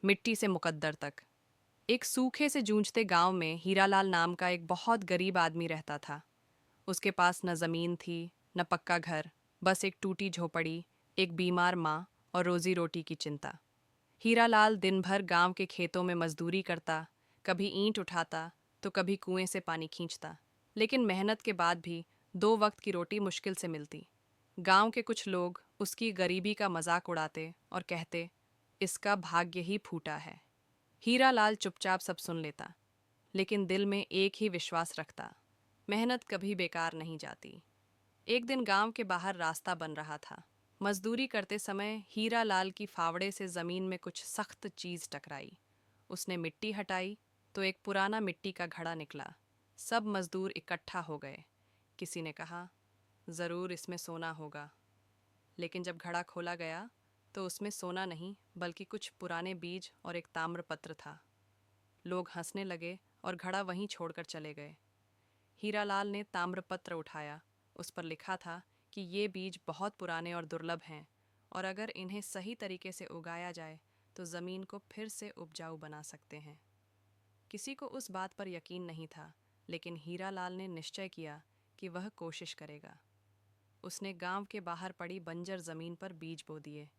मिट्टी से मुकद्दर तक। एक सूखे से जूझते गांव में हीरालाल नाम का एक बहुत गरीब आदमी रहता था। उसके पास न जमीन थी, न पक्का घर, बस एक टूटी झोपड़ी, एक बीमार माँ और रोजी रोटी की चिंता। हीरालाल दिन भर गांव के खेतों में मजदूरी करता, कभी ईंट उठाता तो कभी कुएं से पानी खींचता। लेकिन मेहनत के बाद भी 2 वक्त की रोटी मुश्किल से मिलती। गांव के कुछ लोग उसकी गरीबी का मजाक उड़ाते और कहते, इसका भाग्य ही फूटा है। हीरालाल चुपचाप सब सुन लेता, लेकिन दिल में एक ही विश्वास रखता, मेहनत कभी बेकार नहीं जाती। एक दिन गांव के बाहर रास्ता बन रहा था। मजदूरी करते समय हीरालाल की फावड़े से जमीन में कुछ सख्त चीज टकराई। उसने मिट्टी हटाई तो एक पुराना मिट्टी का घड़ा निकला। सब मजदूर इकट्ठा हो गए। किसी ने कहा, जरूर इसमें सोना होगा। लेकिन जब घड़ा खोला गया तो उसमें सोना नहीं बल्कि कुछ पुराने बीज और एक ताम्रपत्र था। लोग हंसने लगे और घड़ा वहीं छोड़कर चले गए। हीरालाल ने ताम्रपत्र उठाया। उस पर लिखा था कि ये बीज बहुत पुराने और दुर्लभ हैं, और अगर इन्हें सही तरीके से उगाया जाए तो ज़मीन को फिर से उपजाऊ बना सकते हैं। किसी को उस बात पर यकीन नहीं था, लेकिन हीरालाल ने निश्चय किया कि वह कोशिश करेगा। उसने गांव के बाहर पड़ी बंजर ज़मीन पर बीज बो दिए।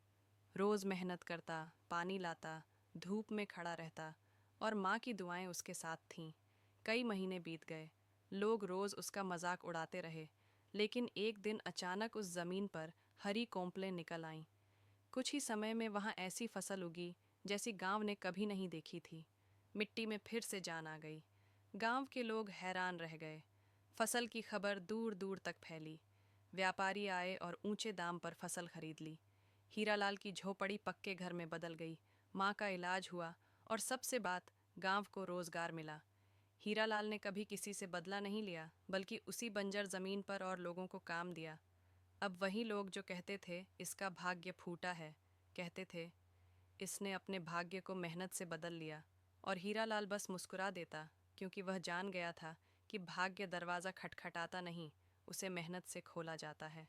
रोज़ मेहनत करता, पानी लाता, धूप में खड़ा रहता, और माँ की दुआएं उसके साथ थीं। कई महीने बीत गए। लोग रोज़ उसका मजाक उड़ाते रहे, लेकिन एक दिन अचानक उस ज़मीन पर हरी कोंपलें निकल आईं। कुछ ही समय में वहाँ ऐसी फसल उगी जैसी गांव ने कभी नहीं देखी थी। मिट्टी में फिर से जान आ गई। गांव के लोग हैरान रह गए। फसल की खबर दूर दूर तक फैली। व्यापारी आए और ऊंचे दाम पर फसल खरीद ली। हीरालाल की झोपड़ी पक्के घर में बदल गई। माँ का इलाज हुआ, और सबसे बात, गांव को रोजगार मिला। हीरालाल ने कभी किसी से बदला नहीं लिया, बल्कि उसी बंजर जमीन पर और लोगों को काम दिया। अब वही लोग जो कहते थे इसका भाग्य फूटा है, कहते थे इसने अपने भाग्य को मेहनत से बदल लिया। और हीरालाल बस मुस्कुरा देता, क्योंकि वह जान गया था कि भाग्य दरवाज़ा खटखटाता नहीं, उसे मेहनत से खोला जाता है।